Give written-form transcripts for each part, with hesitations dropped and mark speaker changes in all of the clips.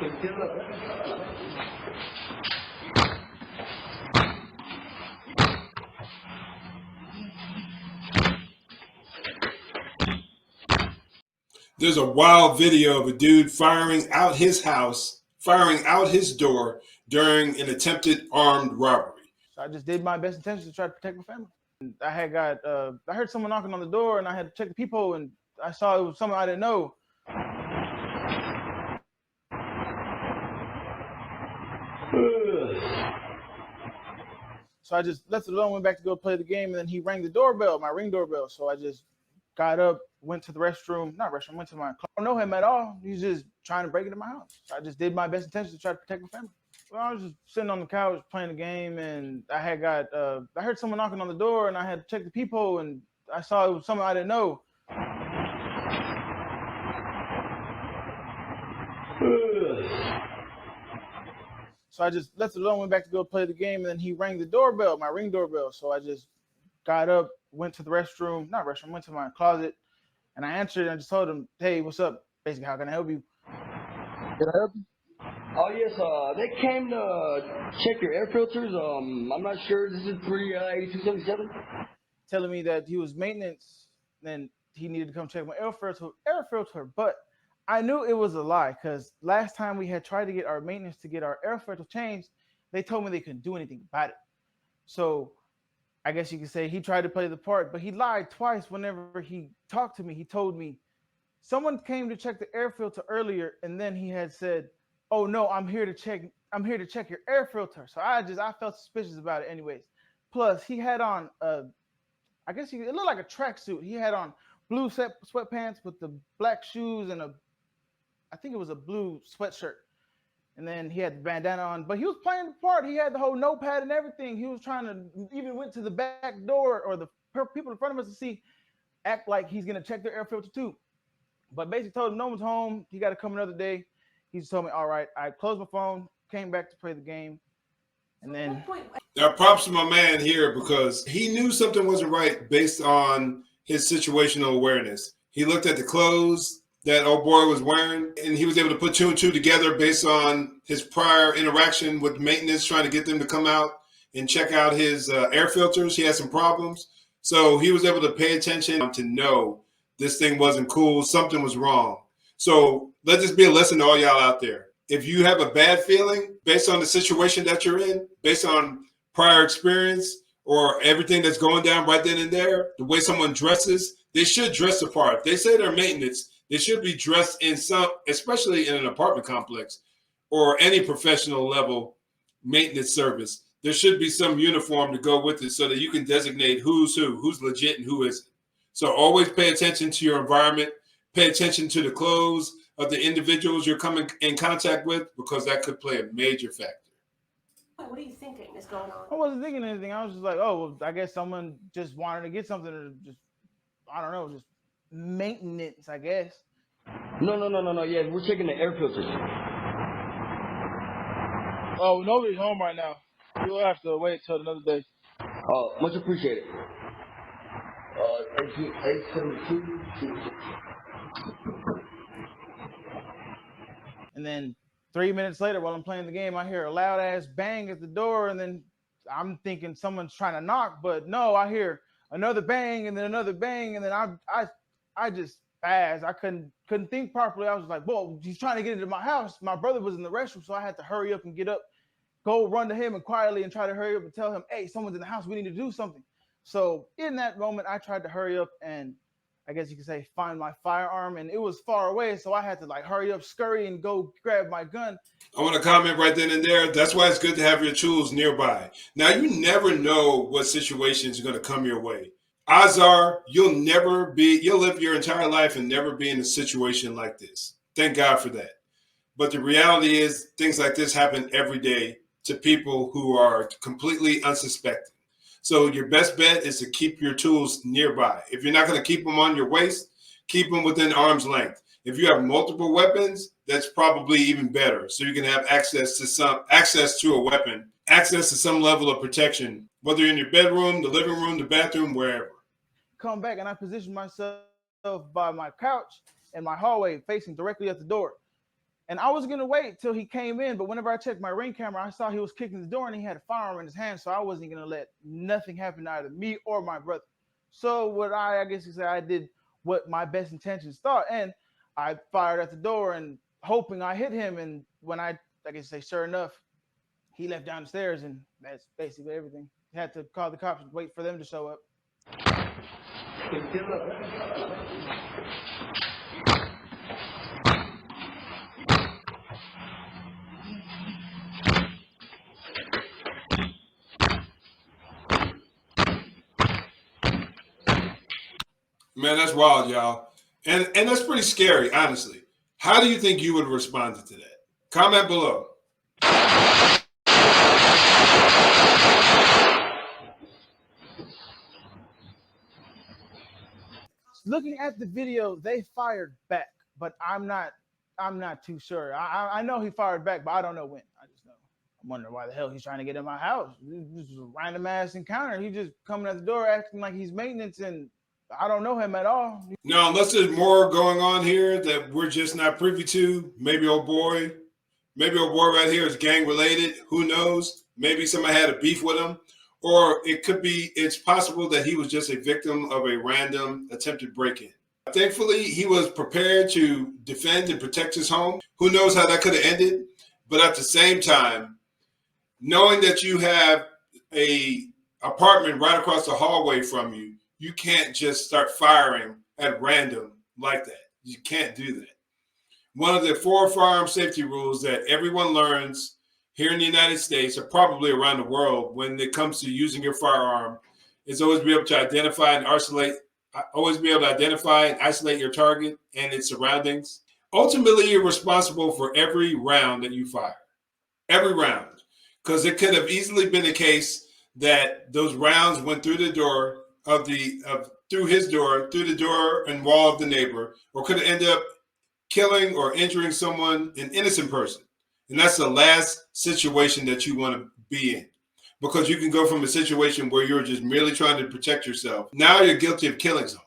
Speaker 1: There's a wild video of a dude firing out his house, firing out his door during an attempted armed robbery.
Speaker 2: So I just did my best intentions to try to protect my family. And I heard someone knocking on the door, and I had to check the peephole, and I saw it was someone I didn't know. So I just left it alone, went back to go play the game, and then he rang the doorbell, my Ring doorbell. So I just got up, went to the restroom, went to my, I don't know him at all. He's just trying to break into my house. So I just did my best intentions to try to protect my family. Well, I was just sitting on the couch playing the game, and I heard someone knocking on the door, and I had to check the peephole, and I saw it was someone I didn't know. So I just left it alone, went back to go play the game, and then he rang the doorbell, my Ring doorbell. So I just got up, went to the went to my closet, and I answered, and I just told him, "Hey, what's up? Basically, how can I help you?"
Speaker 3: Can I help you? Oh yes, they came to check your air filters. I'm not sure. This is 38277.
Speaker 2: Telling me that he was maintenance, and he needed to come check my air filter. But I knew it was a lie, because last time we had tried to get our maintenance to get our air filter changed, they told me they couldn't do anything about it. So I guess you could say he tried to play the part, but he lied twice. Whenever he talked to me, he told me someone came to check the air filter earlier, and then he had said, "Oh no, I'm here to check your air filter." So I felt suspicious about it anyways. Plus he had on it looked like a tracksuit. He had on blue sweatpants with the black shoes and I think it was a blue sweatshirt. And then he had the bandana on, but he was playing the part. He had the whole notepad and everything. He was trying to even went to the back door or the people in front of us to act like he's going to check their air filter too. But basically told him no one's home. He got to come another day. He just told me, all right. I closed my phone, came back to play the game. And then
Speaker 1: now props to my man here, because he knew something wasn't right based on his situational awareness. He looked at the clothes that old boy was wearing, and he was able to put two and two together based on his prior interaction with maintenance, trying to get them to come out and check out his air filters. He had some problems. So he was able to pay attention to know this thing wasn't cool. Something was wrong. So let this be a lesson to all y'all out there. If you have a bad feeling based on the situation that you're in, based on prior experience or everything that's going down right then and there, the way someone dresses, they should dress the part. They say they're maintenance. They should be dressed in some, especially in an apartment complex or any professional level maintenance service. There should be some uniform to go with it so that you can designate who's who's legit and who isn't. So always pay attention to your environment. Pay attention to the clothes of the individuals you're coming in contact with, because that could play a major factor.
Speaker 4: What are you thinking is going on?
Speaker 2: I wasn't thinking anything. I was just like, oh, well, I guess someone just wanted to get something to just, I don't know, just maintenance, I guess.
Speaker 3: No. Yeah, we're checking the air filters.
Speaker 5: Oh, nobody's home right now. You'll have to wait till another day.
Speaker 3: Oh, much appreciated. 872.
Speaker 2: And then 3 minutes later, while I'm playing the game, I hear a loud ass bang at the door, and then I'm thinking someone's trying to knock, but no, I hear another bang and then another bang, and then I just fast. I couldn't think properly. I was like, "Whoa, he's trying to get into my house." My brother was in the restroom, so I had to hurry up and get up, go run to him and quietly and try to hurry up and tell him, "Hey, someone's in the house. We need to do something." So in that moment, I tried to hurry up and, I guess you could say, find my firearm, and it was far away, so I had to like hurry up, scurry, and go grab my gun.
Speaker 1: I want to comment right then and there. That's why it's good to have your tools nearby. Now, you never know what situations are going to come your way. Odds are you'll live your entire life and never be in a situation like this. Thank God for that. But the reality is things like this happen every day to people who are completely unsuspecting. So your best bet is to keep your tools nearby. If you're not going to keep them on your waist, keep them within arm's length. If you have multiple weapons, that's probably even better. So you can have access to a weapon, access to some level of protection, whether in your bedroom, the living room, the bathroom, wherever.
Speaker 2: Come back, and I positioned myself by my couch in my hallway, facing directly at the door. And I was gonna wait till he came in, but whenever I checked my ring camera, I saw he was kicking the door and he had a firearm in his hand, so I wasn't gonna let nothing happen to either me or my brother. So what I guess you say, I did what my best intentions thought, and I fired at the door and hoping I hit him. And when I guess say, sure enough, he left down the stairs, and that's basically everything. Had to call the cops and wait for them to show up.
Speaker 1: Man, that's wild, y'all. And that's pretty scary, honestly. How do you think you would have responded to that? Comment below.
Speaker 2: Looking at the video, they fired back, but I'm not too sure. I know he fired back, but I don't know when. I just know. I'm wondering why the hell he's trying to get in my house. This is a random ass encounter. He just coming at the door acting like he's maintenance, and I don't know him at all.
Speaker 1: Now, unless there's more going on here that we're just not privy to, maybe old boy right here is gang related. Who knows? Maybe somebody had a beef with him. Or it's possible that he was just a victim of a random attempted break-in. Thankfully, he was prepared to defend and protect his home. Who knows how that could have ended? But at the same time, knowing that you have a apartment right across the hallway from you, you can't just start firing at random like that. You can't do that. One of the 4 firearm safety rules that everyone learns here in the United States, or probably around the world, when it comes to using your firearm, is always be able to identify and isolate your target and its surroundings. Ultimately, you're responsible for every round that you fire. Every round. Because it could have easily been the case that those rounds went through the door through his door, through the door and wall of the neighbor, or could have ended up killing or injuring someone, an innocent person. And that's the last situation that you want to be in, because you can go from a situation where you're just merely trying to protect yourself. Now you're guilty of killing someone.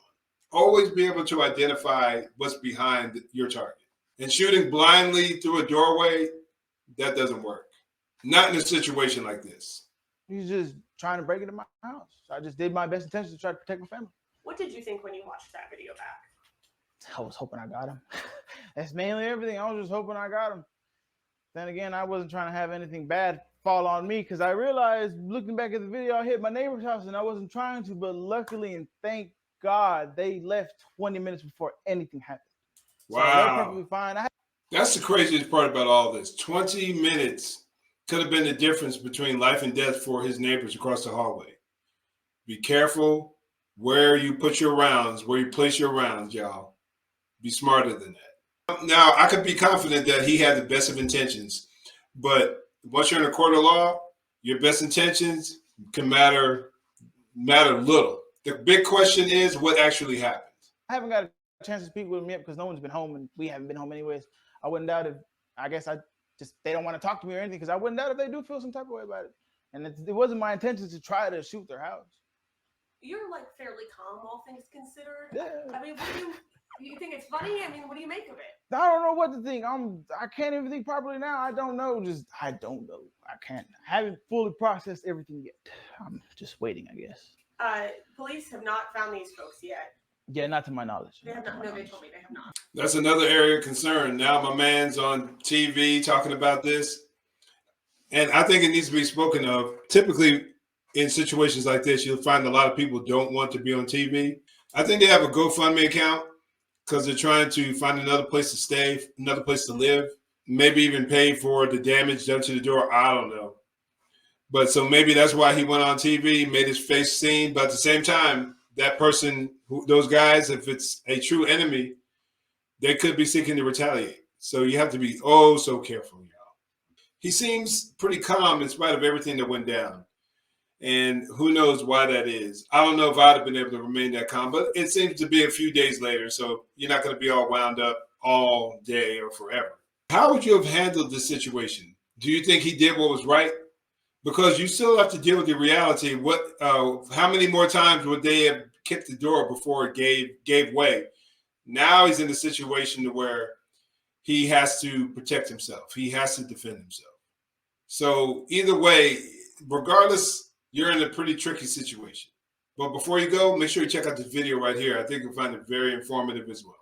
Speaker 1: Always be able to identify what's behind your target. And shooting blindly through a doorway, that doesn't work. Not in a situation like this.
Speaker 2: He's just trying to break into my house. So I just did my best intentions to try to protect my family.
Speaker 4: What did you think when you watched that video back?
Speaker 2: I was hoping I got him. That's mainly everything. I was just hoping I got him. Then again, I wasn't trying to have anything bad fall on me, because I realized looking back at the video, I hit my neighbor's house and I wasn't trying to, but luckily and thank God they left 20 minutes before anything happened. So
Speaker 1: wow.
Speaker 2: they're perfectly fine.
Speaker 1: That's the craziest part about all this. 20 minutes could have been the difference between life and death for his neighbors across the hallway. Be careful where you put your rounds, where you place your rounds, y'all. Be smarter than that. Now, I could be confident that he had the best of intentions, but once you're in a court of law, your best intentions can matter little. The big question is what actually happened.
Speaker 2: I haven't got a chance to speak with him yet because no one's been home and we haven't been home anyways. I wouldn't doubt if, they don't want to talk to me or anything, because I wouldn't doubt if they do feel some type of way about it. And it wasn't my intention to try to shoot their house.
Speaker 4: You're like fairly calm, all things considered.
Speaker 2: Yeah.
Speaker 4: I mean, do you think it's funny? I mean, what do you make of it?
Speaker 2: I don't know what to think. I can't even think properly now. I don't know. I don't know. I haven't fully processed everything yet. I'm just waiting, I guess.
Speaker 4: Police have not found these folks yet.
Speaker 2: Yeah, not to my knowledge.
Speaker 4: They have not. No, they told me they have not.
Speaker 1: That's another area of concern. Now my man's on TV talking about this. And I think it needs to be spoken of. Typically, in situations like this, you'll find a lot of people don't want to be on TV. I think they have a GoFundMe account because they're trying to find another place to stay, another place to live, maybe even pay for the damage done to the door. I don't know. But so maybe that's why he went on TV, made his face seen. But at the same time, that person, those guys, if it's a true enemy, they could be seeking to retaliate. So you have to be so careful, y'all. He seems pretty calm in spite of everything that went down. And who knows why that is. I don't know if I'd have been able to remain that calm, but it seems to be a few days later. So you're not going to be all wound up all day or forever. How would you have handled this situation? Do you think he did what was right? Because you still have to deal with the reality. How many more times would they have kicked the door before it gave way? Now he's in a situation where he has to protect himself. He has to defend himself. So either way, regardless, you're in a pretty tricky situation. But before you go, make sure you check out this video right here. I think you'll find it very informative as well.